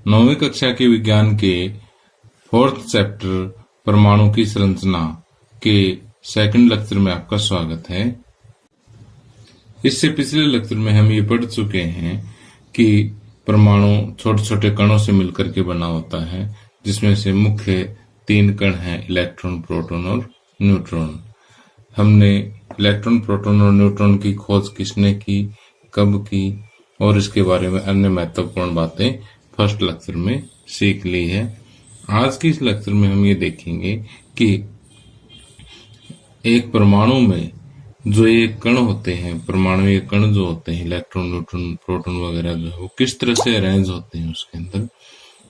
9वीं कक्षा के विज्ञान के 4th चैप्टर परमाणु की संरचना के सेकंड लेक्चर में आपका स्वागत है। इससे पिछले लेक्चर में हम ये पढ़ चुके हैं कि परमाणु छोटे छोटे कणों से मिलकर के बना होता है, जिसमें से मुख्य 3 कण हैं, इलेक्ट्रॉन, प्रोटॉन और न्यूट्रॉन। हमने इलेक्ट्रॉन, प्रोटॉन और न्यूट्रॉन की खोज किसने की, कब की और इसके बारे में अन्य महत्वपूर्ण बातें फर्स्ट लेक्चर में सीख ली है। आज की इस लेक्चर में हम ये देखेंगे कि एक परमाणु में जो ये कण होते हैं, परमाणु कण जो होते हैं, इलेक्ट्रॉन, न्यूट्रॉन, प्रोटॉन वगैरह जो है वो किस तरह से अरेंज होते हैं उसके अंदर।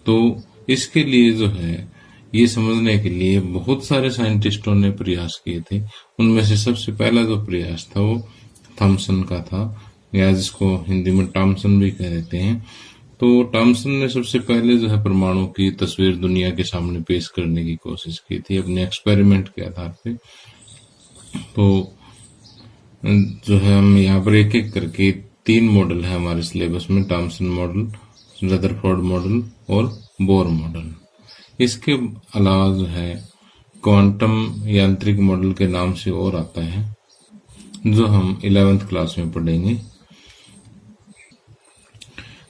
तो इसके लिए जो है ये समझने के लिए बहुत सारे साइंटिस्टों ने प्रयास किए थे। उनमें से सबसे पहला जो प्रयास था वो थॉमसन का था, या जिसको हिंदी में टॉमसन भी कह देते हैं। तो टॉमसन ने सबसे पहले जो है परमाणु की तस्वीर दुनिया के सामने पेश करने की कोशिश की थी अपने एक्सपेरिमेंट के आधार पे। तो जो है हम यहाँ पर एक एक करके 3 मॉडल है हमारे सिलेबस में, टॉमसन मॉडल, रदरफोर्ड मॉडल और बोर मॉडल। इसके अलावा जो है क्वांटम यांत्रिक मॉडल के नाम से और आता है, जो हम 11th क्लास में पढ़ेंगे।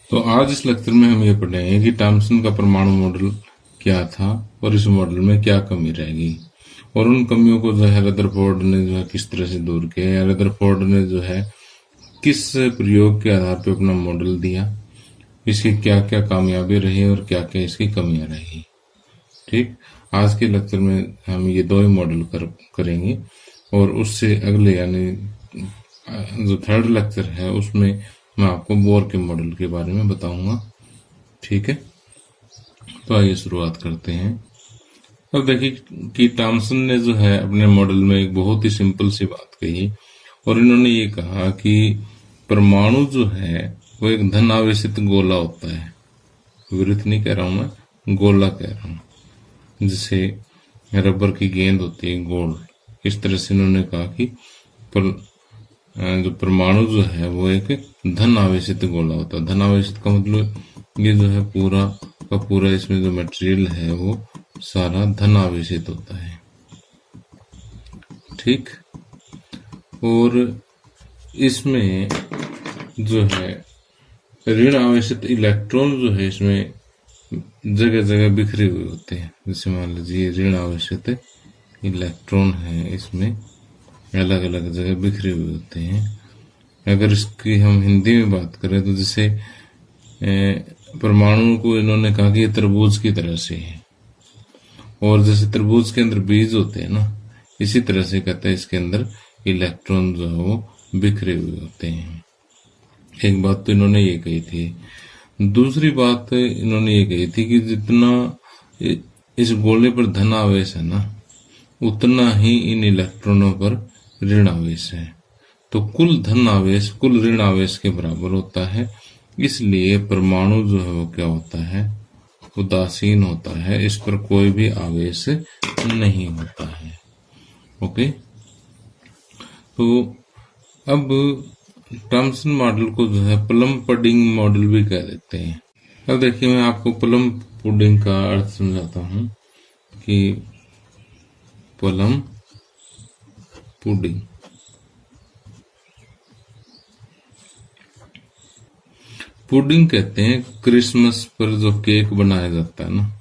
तो आज इस लेक्चर में हम ये पढ़ेंगे कि टॉमसन का परमाणु मॉडल क्या था और इस मॉडल में क्या कमी रहेगी, और उन कमियों को जो है रदरफोर्ड ने जो है किस तरह से दूर किया, या रदरफोर्ड ने जो है किस प्रयोग के आधार पर अपना मॉडल दिया, इसकी क्या क्या कामयाबी रही और क्या क्या इसकी कमियां रही। ठीक, आज के लेक्चर में हम ये 2 ही मॉडल करेंगे, और उससे अगले यानी जो 3rd लेक्चर है उसमें मैं आपको बोर के मॉडल के बारे में बताऊंगा। ठीक है, तो आइए शुरुआत करते हैं। अब देखिए कि टॉमसन ने जो है अपने मॉडल में एक बहुत ही सिंपल सी बात कही, और इन्होंने ये कहा कि परमाणु जो है वो एक धन आवेशित गोला होता है। वृत्त नहीं कह रहा हूं मैं, गोला कह रहा हूं, जिसे रबर की गेंद होती है, गोल। इस तरह से इन्होंने कहा कि जो परमाणु जो है वो एक धन आवेशित गोला होता है। धन आवेशित का मतलब ये जो है पूरा का पूरा इसमें जो मटेरियल है वो सारा धन आवेशित होता है। ठीक, और इसमें जो है ऋण आवेशित इलेक्ट्रॉन जो है इसमें जगह जगह बिखरे हुए होते हैं। जैसे मान लीजिए ऋण आवेशित इलेक्ट्रॉन है, इसमें अलग अलग जगह बिखरे हुए होते हैं। अगर इसकी हम हिंदी में बात करें तो जैसे परमाणु को इन्होंने कहा कि ये तरबूज की तरह से है, और जैसे तरबूज के अंदर बीज होते हैं ना, इसी तरह से कहते हैं इसके अंदर इलेक्ट्रॉन जो है वो बिखरे हुए होते हैं। एक बात तो इन्होंने ये कही थी। दूसरी बात इन्होंने ये कही थी कि जितना इस गोले पर धन आवेश है ना, उतना ही इन इलेक्ट्रॉनों पर ऋण आवेश है। तो कुल धन आवेश कुल ऋण आवेश के बराबर होता है। इसलिए परमाणु जो है वो क्या होता है, उदासीन होता है, इस पर कोई भी आवेश नहीं होता है। ओके, तो अब टॉमसन मॉडल को जो है प्लम पुडिंग मॉडल भी कह देते हैं। अब देखिए मैं आपको प्लम पुडिंग का अर्थ समझाता हूं कि प्लम पुडिंग, पुडिंग कहते हैं क्रिसमस पर जो केक बनाया जाता है ना,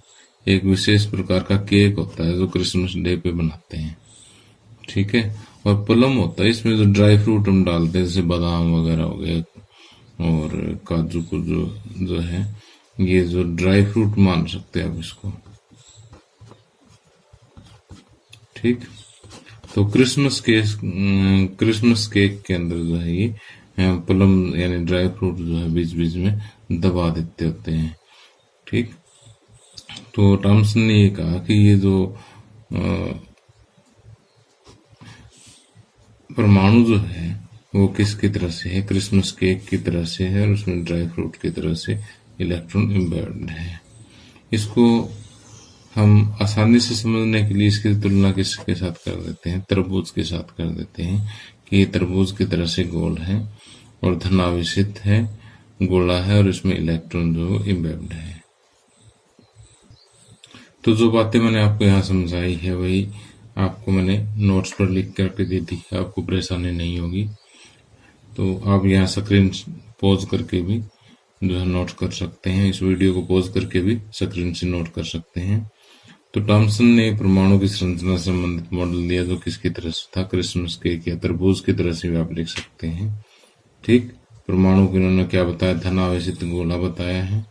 एक विशेष प्रकार का केक होता है जो क्रिसमस डे पे बनाते हैं। ठीक है, और प्लम होता है इसमें जो ड्राई फ्रूट हम डालते हैं, जैसे बादाम वगैरह हो गए और काजू को जो है ये जो ड्राई फ्रूट मान सकते हैं आप इसको। ठीक, तो क्रिसमस केक के अंदर जो है ये प्लम यानी ड्राई फ्रूट जो है बीच बीच में दबा देते होते हैं। ठीक, तो टॉमसन ने ये कहा कि ये जो परमाणु जो है वो किसकी तरह से है, क्रिसमस केक की तरह से है, और उसमें ड्राई फ्रूट की तरह से इलेक्ट्रॉन एम्बेडेड है। इसको हम आसानी से समझने के लिए इसकी तुलना किसके साथ कर देते हैं, तरबूज के साथ कर देते हैं कि ये तरबूज की तरह से गोल है और धनावेशित है, गोला है, और इसमें इलेक्ट्रॉन जो एम्बेडेड है। तो जो बातें मैंने आपको यहाँ समझाई है वही आपको मैंने नोट्स पर लिख करके दे दी है, आपको परेशानी नहीं होगी। तो आप यहाँ स्क्रीन पॉज करके भी जो है नोट कर सकते हैं, इस वीडियो को पॉज करके भी स्क्रीन से नोट कर सकते हैं। तो टॉमसन ने परमाणु की संरचना से संबंधित मॉडल दिया जो किसकी तरह से था, क्रिसमस केक या तरबूज की तरह से भी आप लिख सकते हैं। ठीक, परमाणु को इन्होंने क्या बताया, धन आवेशित गोला बताया है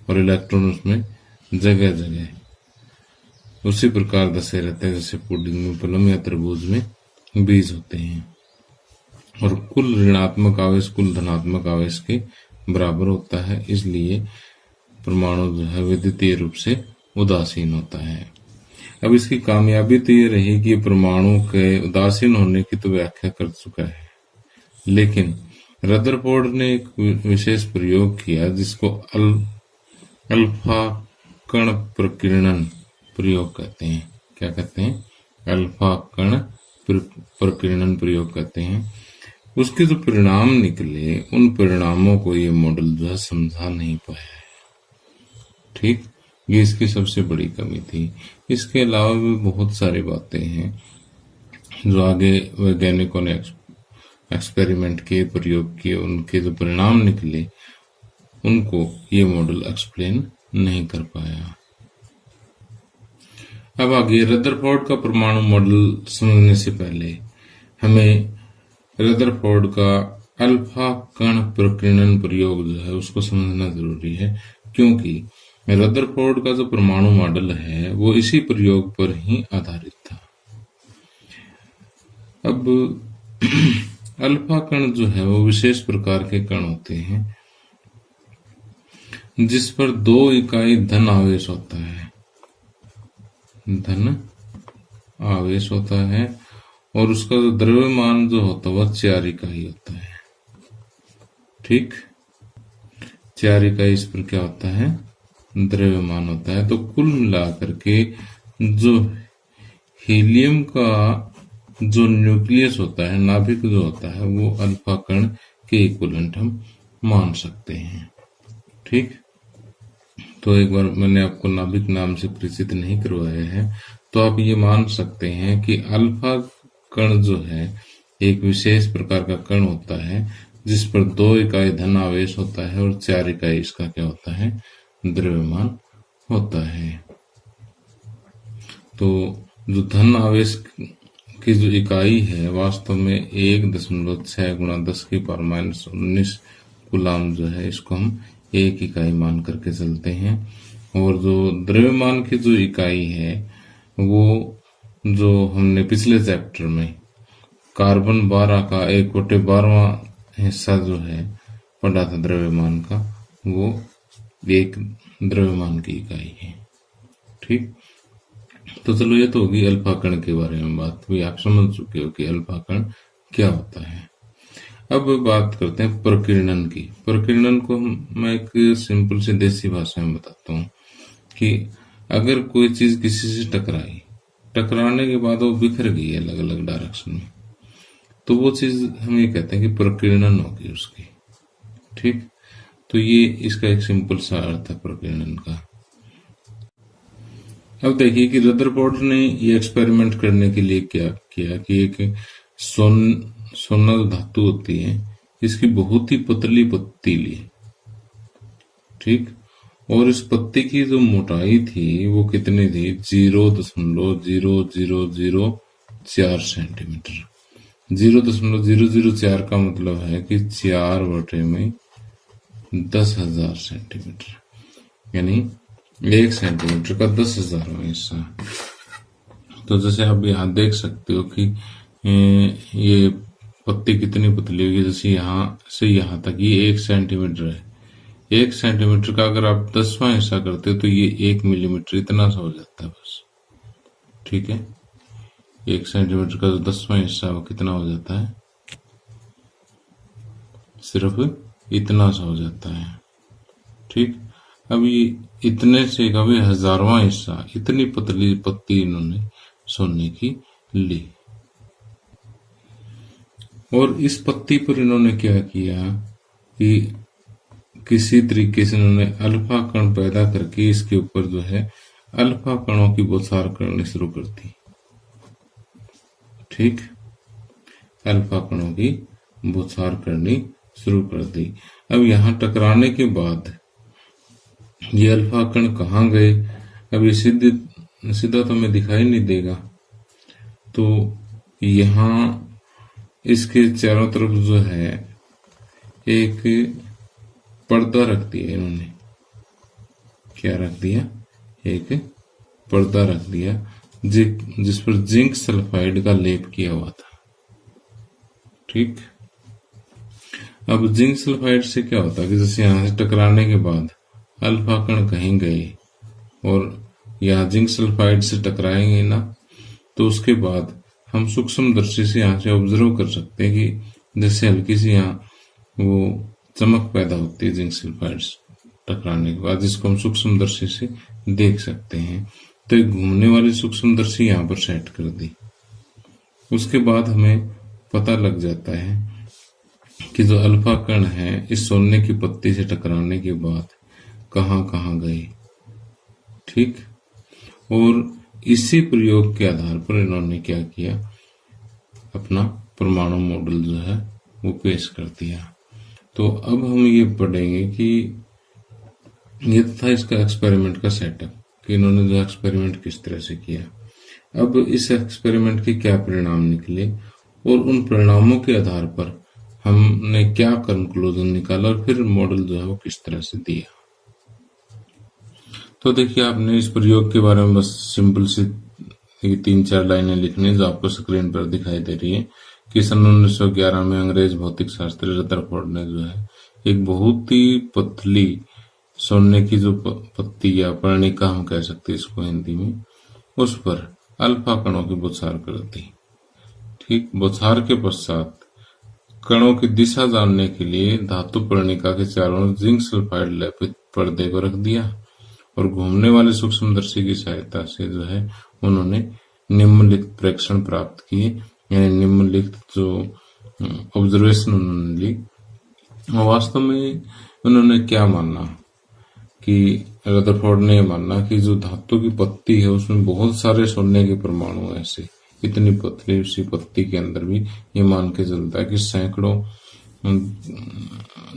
और इलेक्ट्रॉन उसमें जगह जगह उसी प्रकार दसे रहते हैं जैसे पुडिंग में प्लम या तरबूज में बीज होते हैं। और कुल ऋणात्मक आवेश कुल धनात्मक आवेश के बराबर होता है, इसलिए परमाणु जो है विद्युतीय रूप से उदासीन होता है। अब इसकी कामयाबी तो ये रही कि परमाणु के उदासीन होने की तो व्याख्या कर चुका है, लेकिन रदरफोर्ड ने एक विशेष प्रयोग किया जिसको अल्फा कण प्रकीर्णन प्रयोग कहते हैं। क्या कहते हैं? अल्फा कण प्रकीर्णन प्रयोग कहते हैं। उसके जो परिणाम निकले उन परिणामों को ये मॉडल जो है समझा नहीं पाया है। ठीक, ये इसकी सबसे बड़ी कमी थी। इसके अलावा भी बहुत सारी बातें हैं जो आगे वैज्ञानिकों ने एक्सपेरिमेंट किए, प्रयोग किए, उनके जो परिणाम निकले उनको ये मॉडल एक्सप्लेन नहीं कर पाया। अब आगे रदरफोर्ड का परमाणु मॉडल समझने से पहले हमें रदरफोर्ड का अल्फा कण प्रकीर्णन प्रयोग जो है उसको समझना जरूरी है, क्योंकि रदरफोर्ड का जो परमाणु मॉडल है वो इसी प्रयोग पर ही आधारित था। अब अल्फा कण जो है वो विशेष प्रकार के कण होते हैं जिस पर 2 इकाई धन आवेश होता है, धन आवेश होता है, और उसका जो द्रव्यमान जो होता है वह 4 इकाई होता है। ठीक, 4 इकाई इस पर क्या होता है, द्रव्यमान होता है। तो कुल मिलाकर के जो हीलियम का जो न्यूक्लियस होता है, नाभिक जो होता है, वो अल्फा कण के इक्विवेलेंट हम मान सकते हैं। ठीक, तो एक बार मैंने आपको नाभिक नाम से परिचित नहीं करवाया है, तो आप ये मान सकते हैं कि अल्फा कण जो है एक विशेष प्रकार का कण होता है जिस पर 2 इकाई धन आवेश होता है और 4 इकाई इसका क्या होता है, द्रव्यमान होता है। तो जो धन आवेश की जो इकाई है वास्तव में 1.6 गुणा 10⁻⁻19 कूलाम जो है, इसको हम 1 इकाई मान करके चलते हैं। और जो द्रव्यमान की जो इकाई है वो जो हमने पिछले चैप्टर में कार्बन 12 का 1/12वां हिस्सा जो है पढ़ा था द्रव्यमान का, वो एक द्रव्यमान की इकाई है। ठीक, तो चलो ये तो होगी अल्फा कण के बारे में बात, भी आप समझ चुके हो कि अल्फा कण क्या होता है। अब बात करते हैं प्रकीर्णन की। प्रकीर्णन को मैं एक सिंपल से देसी भाषा में बताता हूँ कि अगर कोई चीज किसी से टकराने के बाद वो बिखर गई अलग अलग डायरेक्शन में, तो वो चीज हम ये कहते हैं कि प्रकीर्णन होगी उसकी। ठीक, तो ये इसका एक सिंपल सा अर्थ है प्रकीर्णन का। अब देखिए कि रदरफोर्ड ने ये एक्सपेरिमेंट करने के लिए क्या किया कि एक सोना धातु होती है, इसकी बहुत ही पतली पत्ती ली। ठीक, और इस पत्ती की जो मोटाई थी वो कितनी थी, 0.0004 सेंटीमीटर। 0.004 का मतलब है कि 4/10,000 सेंटीमीटर, यानी 1 सेंटीमीटर का 10,000वां हिस्सा। तो जैसे आप यहाँ देख सकते हो कि ये पत्ती कितनी पतली होगी, जैसे यहाँ से यहाँ तक ये 1 सेंटीमीटर है। 1 सेंटीमीटर का अगर आप 10वां हिस्सा करते हो तो ये 1 मिलीमीटर इतना सा हो जाता है बस। ठीक है, 1 सेंटीमीटर का जो 10वां हिस्सा वो कितना हो जाता है, सिर्फ इतना सा हो जाता है। ठीक, अब ये इतने से कभी 1000वां हिस्सा इतनी पतली पत्ती इन्होंने सोने की ली, और इस पत्ती पर इन्होंने क्या किया कि किसी तरीके से इन्होंने अल्फा कण पैदा करके इसके ऊपर जो है अल्फा कणों की बौछार करनी शुरू कर दी। ठीक, अल्फा कणों की बौछार करनी शुरू कर दी। अब यहां टकराने के बाद ये अल्फा कण कहाँ गए? अब ये सीधा तो हमें दिखाई नहीं देगा, तो यहां इसके चारों तरफ जो है एक पर्दा रख दिया इन्होंने। क्या रख दिया? एक पर्दा रख दिया जिस पर जिंक सल्फाइड का लेप किया हुआ था। ठीक, अब जिंक सल्फाइड से क्या होता है कि जैसे यहां से टकराने के बाद अल्फा कण कहीं गए और यहाँ जिंक सल्फाइड से टकराएंगे ना, तो उसके बाद हम सूक्ष्मदर्शी से यहाँ से ऑब्जर्व कर सकते हैं कि जैसे हल्की सी यहाँ वो चमक पैदा होती है जिंक सल्फाइड से टकराने के बाद, जिसको हम सूक्ष्मदर्शी से देख सकते हैं। तो एक घूमने वाली सूक्ष्मदर्शी यहाँ पर सेट कर दी। उसके बाद हमें पता लग जाता है कि जो अल्फा कण है इस सोने की पत्ती से टकराने के बाद कहाँ कहाँ गए। ठीक, और इसी प्रयोग के आधार पर इन्होंने क्या किया, अपना परमाणु मॉडल जो है वो पेश कर दिया। तो अब हम ये पढ़ेंगे कि ये था इसका एक्सपेरिमेंट का सेटअप, कि इन्होंने जो एक्सपेरिमेंट किस तरह से किया। अब इस एक्सपेरिमेंट के क्या परिणाम निकले और उन परिणामों के आधार पर हमने क्या कंक्लूजन निकाला और फिर मॉडल जो है वो किस तरह से दिया। तो देखिए, आपने इस प्रयोग के बारे में बस सिंपल सी 3-4 लाइनें लिखनी जो आपको स्क्रीन पर दिखाई दे रही है कि सन 1911 में अंग्रेज भौतिक शास्त्री रदरफोर्ड ने जो है एक बहुत ही पतली सोने की जो पत्ती या पर्णिका हम कह सकते हैं इसको हिंदी में, उस पर अल्फा कणों की बौछार कर दी। ठीक, बौछार के पश्चात कणों की दिशा जानने के लिए धातु पर्णिका के चारों जिंक सल्फाइड लेपित पर्दे को रख दिया और घूमने वाले सूक्ष्मदर्शी की सहायता से जो है उन्होंने निम्नलिखित प्रेक्षण प्राप्त किए, यानी निम्नलिखित जो ऑब्जर्वेशन उन्होंने ली। वास्तव में उन्होंने क्या माना कि रदरफोर्ड ने माना कि जो धातु की पत्ती है उसमें बहुत सारे सोने के परमाणु ऐसे, इतनी पतली सी पत्ती के अंदर भी ये मान के चलता है कि सैकड़ों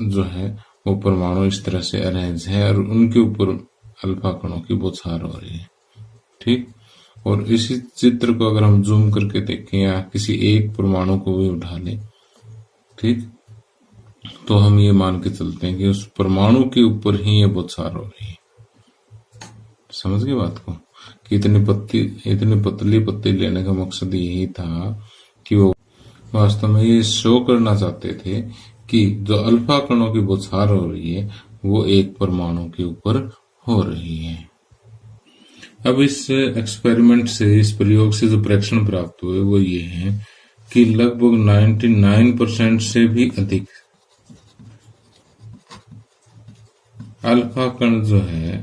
जो है वो परमाणु इस तरह से अरेंज है और उनके ऊपर अल्फा कणों की बौछार हो रही है। ठीक, और इसी चित्र को अगर हम जूम करके देखें या किसी एक परमाणु को भी उठा लें, ठीक, तो हम ये मान के चलते हैं कि उस परमाणु के ऊपर ही ये बौछार हो रही है। समझ गए बात को कि इतनी पतली पत्ती लेने का मकसद यही था कि वो वास्तव में ये शो करना चाहते थे कि जो अल्फा कणों की बौछार हो रही है वो एक परमाणु के ऊपर हो रही है। अब इस एक्सपेरिमेंट से, इस प्रयोग से जो प्रेक्षण प्राप्त हुए वो ये है कि लगभग 99% से भी अधिक अल्फा कण जो है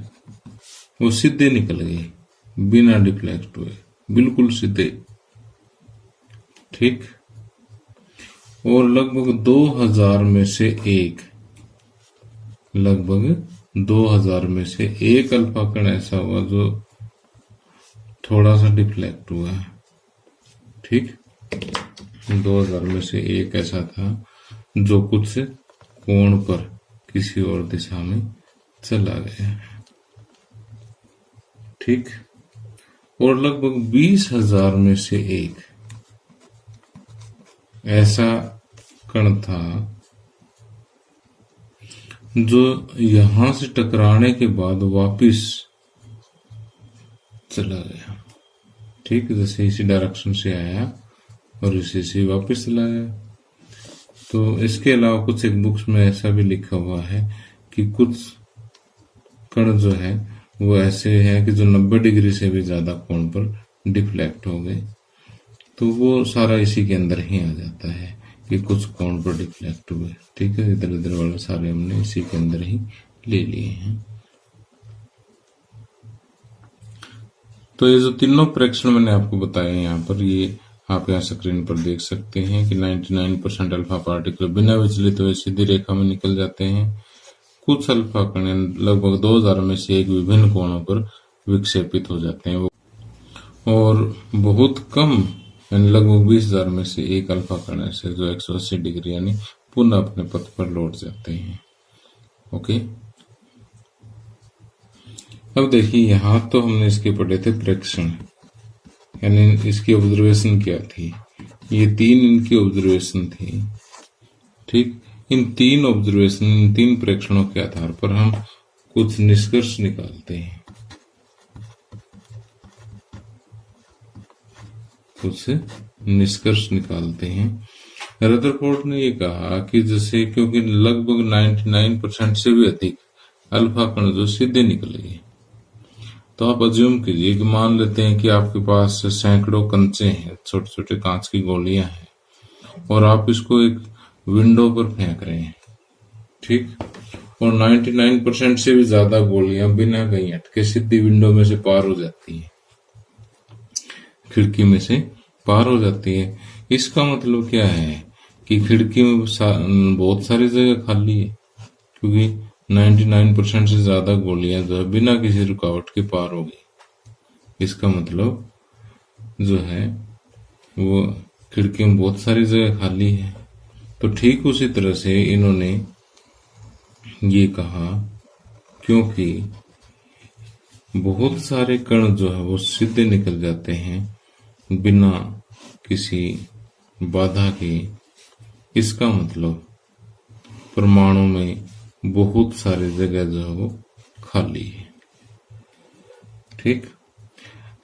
वो सीधे निकल गए, बिना डिफ्लेक्ट हुए, बिल्कुल सीधे। ठीक, और लगभग 2000 में से एक अल्फा कण ऐसा हुआ जो थोड़ा सा डिफ्लेक्ट हुआ है। ठीक, 2000 में से एक ऐसा था जो कुछ कोण पर किसी और दिशा में चला गया। ठीक, और लगभग 20,000 में से एक ऐसा कण था जो यहां से टकराने के बाद वापिस चला गया। ठीक, जैसे इसी डायरेक्शन से आया और इसी से वापस चला गया। तो इसके अलावा कुछ एक बुक्स में ऐसा भी लिखा हुआ है कि कुछ कण जो है वो ऐसे हैं कि जो 90 डिग्री से भी ज्यादा कोण पर डिफ्लेक्ट हो गए। तो वो सारा इसी के अंदर ही आ जाता है कि कुछ कोण पर डिफ्लेक्ट हुए। ठीक है, इधर उधर वाले सारे हमने इसी के अंदर ही ले लिए हैं। तो ये जो तीनों प्रेक्षण मैंने आपको बताए यहाँ पर, ये आप यहाँ स्क्रीन पर देख सकते हैं कि 99% अल्फा पार्टिकल बिना विचलित हुए सीधी रेखा में निकल जाते हैं। कुछ अल्फा कण लगभग 2000 में से एक विभिन्न कोणों पर विक्षेपित हो जाते हैं और बहुत कम यानी लगभग 20,000 में से एक अल्फा कण ऐसे जो 180 डिग्री यानी पुनः अपने पथ पर लौट जाते हैं। ओके, अब देखिए यहां तो हमने इसके पढ़े थे प्रेक्षण, यानी इसकी ऑब्जर्वेशन क्या थी। ये 3 इनकी ऑब्जर्वेशन थी। ठीक, इन 3 ऑब्जर्वेशन, इन 3 प्रेक्षणों के आधार पर हम कुछ निष्कर्ष निकालते हैं। रदरफोर्ड ने ये कहा कि जैसे क्योंकि लगभग 99% से भी अधिक अल्फा कण जो सीधे निकलेंगे, तो आप अज्यूम कीजिए कि मान लेते हैं कि आपके पास सैकड़ों कंचे हैं, छोटे छोटे कांच की गोलियां हैं, और आप इसको एक विंडो पर फेंक रहे हैं। ठीक, और 99% से भी ज्यादा गोलियां बिना कहीं अटके सीधी विंडो में से पार हो जाती है, खिड़की में से पार हो जाती है। इसका मतलब क्या है कि खिड़की में बहुत सारी जगह खाली है, क्योंकि 99% से ज्यादा गोलियां जो है बिना किसी रुकावट के पार हो गई। इसका मतलब जो है वो खिड़की में बहुत सारी जगह खाली है। तो ठीक उसी तरह से इन्होंने ये कहा, क्योंकि बहुत सारे कण जो है वो सीधे निकल जाते हैं बिना किसी बाधा के, इसका मतलब परमाणु में बहुत सारी जगह जो है वो खाली है। ठीक,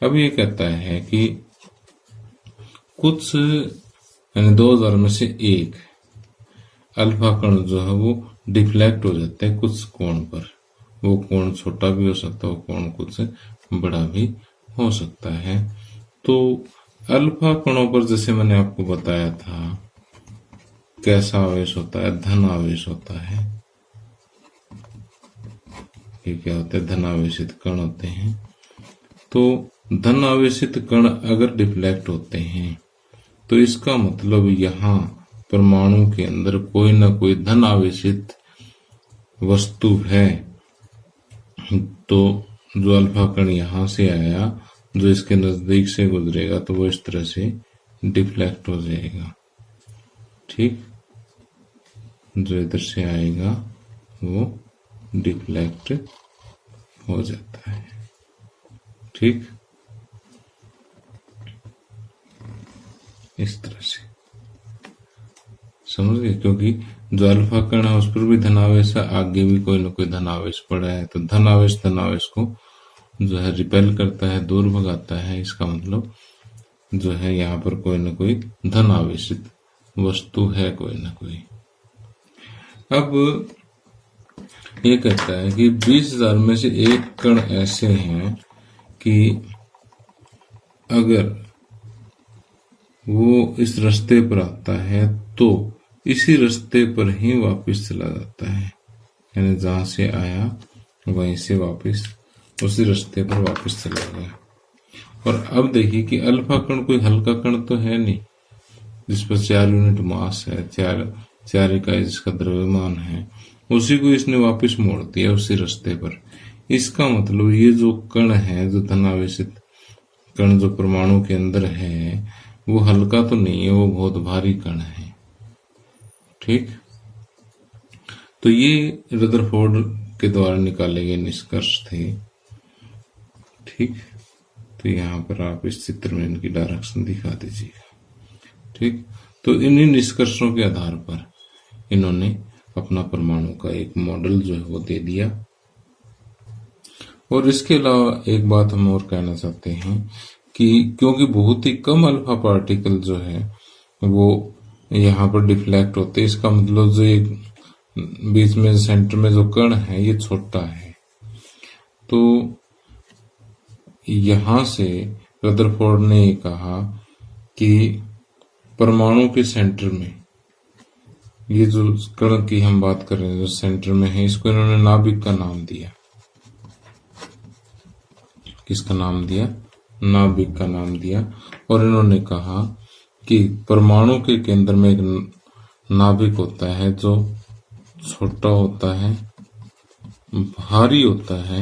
अब ये कहता है कि कुछ यानी 2000 में से एक अल्फा कण जो है वो डिफ्लेक्ट हो जाते हैं कुछ कोण पर। वो कोण छोटा भी हो सकता है, वो कोण कुछ बड़ा भी हो सकता है। तो अल्फा कणों पर जैसे मैंने आपको बताया था कैसा आवेश होता है, धन आवेश होता है। ये क्या होता है, धन आवेशित कण होते हैं। तो धन आवेशित कण अगर डिफ्लेक्ट होते हैं तो इसका मतलब यहाँ परमाणु के अंदर कोई ना कोई धन आवेशित वस्तु है। तो जो अल्फा कण यहां से आया, जो इसके नजदीक से गुजरेगा, तो वो इस तरह से डिफ्लेक्ट हो जाएगा। ठीक, जो इधर से आएगा वो डिफ्लेक्ट हो जाता है। ठीक, इस तरह से समझ गए, क्योंकि जो अल्फा कण है उस पर भी धनावेश है, आगे भी कोई ना कोई धनावेश पड़ा है, तो धनावेश को जो है रिपेल करता है, दूर भगाता है। इसका मतलब जो है यहाँ पर कोई ना कोई धन आवेशित वस्तु है, कोई ना कोई। अब ये कहता है कि 20,000 में से एक कण ऐसे हैं कि अगर वो इस रास्ते पर आता है तो इसी रास्ते पर ही वापस चला जाता है, यानी जहां से आया वहीं से वापस उसी रास्ते पर वापस चला गया। और अब देखिए कि अल्फा कण कोई हल्का कण तो है नहीं, जिस पर 4 यूनिट मास है, 4 इकाई जिसका द्रव्यमान है, उसी को इसने वापस मोड़ दिया उसी रास्ते पर। इसका मतलब ये जो कण है, जो धनावेशित कण जो परमाणु के अंदर है, वो हल्का तो नहीं है, वो बहुत भारी कण है। ठीक, तो ये रदरफोर्ड के द्वारा निकाले गए निष्कर्ष थे। ठीक, तो यहाँ पर आप इस चित्र में इनकी डायरेक्शन दिखा दीजिएगा। ठीक, तो इन्हीं निष्कर्षों के आधार पर इन्होंने अपना परमाणु का एक मॉडल जो है वो दे दिया। और इसके अलावा एक बात हम और कहना चाहते हैं कि क्योंकि बहुत ही कम अल्फा पार्टिकल जो है वो यहाँ पर डिफ्लेक्ट होते हैं, इसका मतलब जो एक बीच में सेंटर में जो कण है ये छोटा है। तो यहां से रदरफोर्ड ने ये कहा कि परमाणु के सेंटर में ये जो कण की हम बात कर रहे हैं जो सेंटर में है, इसको इन्होंने नाभिक का नाम दिया। किसका नाम दिया? नाभिक का नाम दिया। और इन्होंने कहा कि परमाणु के केंद्र में एक नाभिक होता है जो छोटा होता है, भारी होता है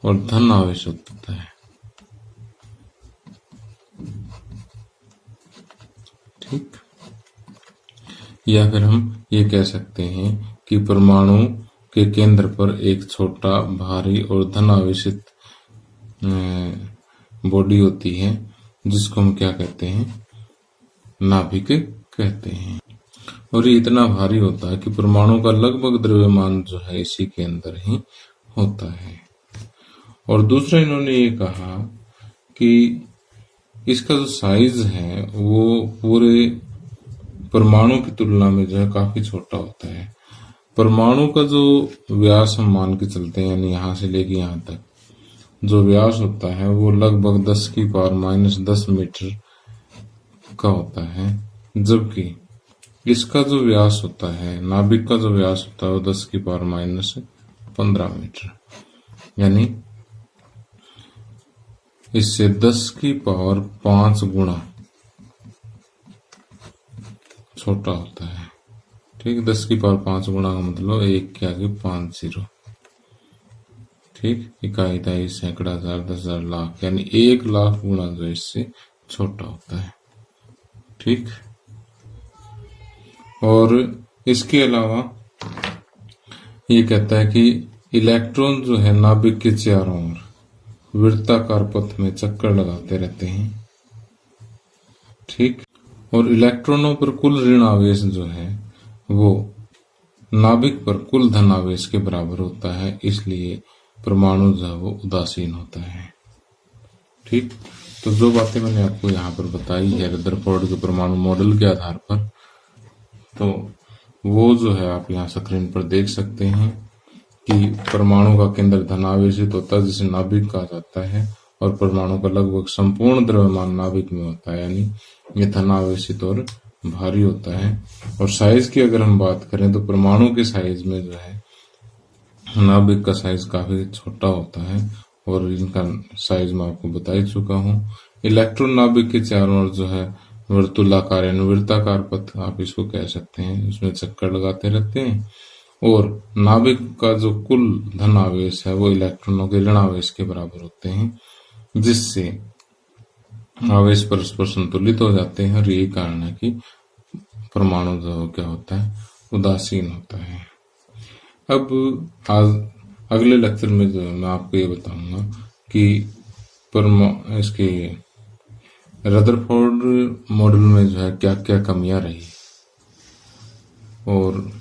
और धन आवेश होता है। ठीक, या फिर हम ये कह सकते हैं कि परमाणु के केंद्र पर एक छोटा भारी और धन आवेशित बॉडी होती है, जिसको हम क्या कहते हैं, नाभिक कहते हैं। और ये इतना भारी होता है कि परमाणु का लगभग द्रव्यमान जो है इसी के अंदर ही होता है। और दूसरा इन्होंने ये कहा कि इसका जो साइज है वो पूरे परमाणु की तुलना में जो है काफी छोटा होता है। परमाणु का जो व्यास हम मान के चलते हैं, यानी यहाँ से लेके यहाँ तक जो व्यास होता है वो लगभग 10⁻⁻10 मीटर का होता है, जबकि इसका जो व्यास होता है, नाभिक का जो व्यास होता है वो 10⁻⁻15 मीटर, यानी इससे 10⁻5 गुना छोटा होता है। ठीक, 10⁻5 गुना का मतलब 1 के आगे 5 0। ठीक, इकाई, दहाई, सैकड़ा, हजार, 10,000, लाख, यानी 1 लाख गुना जो इससे छोटा होता है। ठीक, और इसके अलावा ये कहता है कि इलेक्ट्रॉन जो है नाभिक के चारों ओर वृत्ताकार पथ में चक्कर लगाते रहते हैं। ठीक, और इलेक्ट्रॉनों पर कुल ऋण आवेश जो है वो नाभिक पर कुल धन आवेश के बराबर होता है, इसलिए परमाणु जो है वो उदासीन होता है। ठीक, तो जो बातें मैंने आपको यहाँ पर बताई है रदरफोर्ड के परमाणु मॉडल के आधार पर, तो वो जो है आप यहाँ स्क्रीन पर देख सकते हैं कि परमाणु का केंद्र धनावेशित होता है, जिसे नाभिक कहा जाता है, और परमाणु का लगभग संपूर्ण द्रव्यमान नाभिक में होता है, यानी ये धनावेशित और भारी होता है। और साइज की अगर हम बात करें तो परमाणु के साइज में जो है नाभिक का साइज काफी छोटा होता है, और इनका साइज मैं आपको बता ही चुका हूँ। इलेक्ट्रॉन नाभिक के चारों ओर जो है वर्तुलाकार यानी वृत्ताकार पथ आप इसको कह सकते हैं, उसमें चक्कर लगाते रहते हैं, और नाभिक का जो कुल धन आवेश है वो इलेक्ट्रॉनों के ऋण आवेश के बराबर होते हैं, जिससे आवेश परस्पर संतुलित हो जाते हैं, और यही कारण है कि परमाणु जो क्या होता है, उदासीन होता है। अब आज अगले लेक्चर में जो है मैं आपको ये बताऊंगा कि इसके रदरफोर्ड मॉडल में जो है क्या क्या कमियां रही, और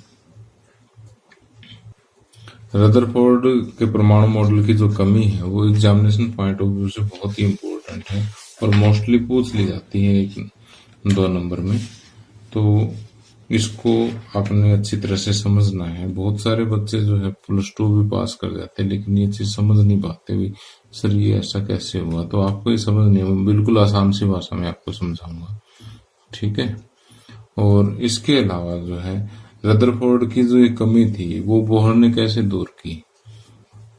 रदरफोर्ड के परमाणु मॉडल की जो कमी है वो एग्जामिनेशन पॉइंट ऑफ व्यू से बहुत ही इम्पोर्टेंट है और मोस्टली पूछ ली जाती है 1-2 नंबर में। तो इसको आपने अच्छी तरह से समझना है। बहुत सारे बच्चे जो है +2 भी पास कर जाते हैं, लेकिन ये चीज समझ नहीं पाते भी, सर ये ऐसा कैसे हुआ। तो आपको ये समझ नहीं, मैं बिल्कुल आसान सी भाषा में आपको समझाऊंगा। ठीक है, और इसके अलावा जो है रदरफोर्ड की जो ये कमी थी वो बोहर ने कैसे दूर की,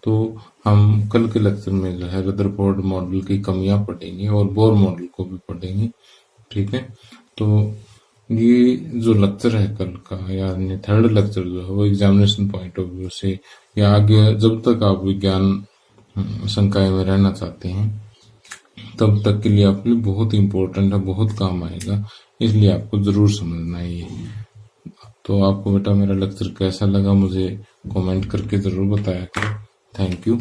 तो हम कल के लेक्चर में जो है रदरफोर्ड मॉडल की कमियां पढ़ेंगे और बोर मॉडल को भी पढ़ेंगे। ठीक है, तो ये जो लेक्चर है कल का, यानी 3rd लेक्चर जो है वो एग्जामिनेशन पॉइंट ऑफ व्यू से या आगे जब तक आप विज्ञान संकाय में रहना चाहते हैं तब तक के लिए आपके लिए बहुत इंपॉर्टेंट है, बहुत काम आएगा, इसलिए आपको जरूर समझना है ये। तो आपको बेटा मेरा लेक्चर कैसा लगा मुझे कमेंट करके जरूर बताया करो। Thank you.